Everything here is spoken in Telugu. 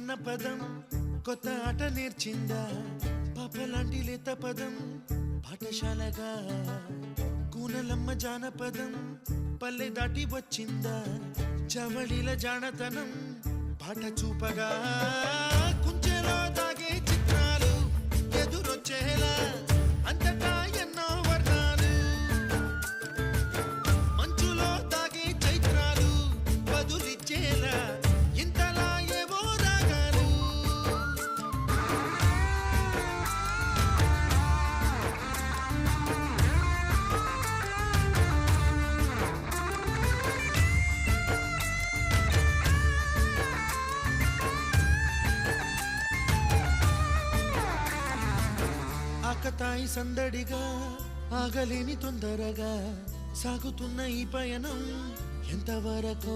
అన్న పదం కొత్త ఆట నేర్చిందా పాపలాంటి లేత పదం పాఠశాలగా కూనలమ్మ జానపదం పల్లె దాటి వచ్చిందా చవళిల జానతనం పాట చూపగా కుంచెలో దాగే చిత్రాలు ఎదురొచ్చేలా అంతటా ఎన్నో వర్ణాలు మంచులో దాగే చైత్రాలు బదులిచ్చేలా ఇంతలా ఏవో రాగాలు ఆకతాయి సందడిగా ఆగలేని తొందరగా సాగుతున్న ఈ పయనం ఎంతవరకు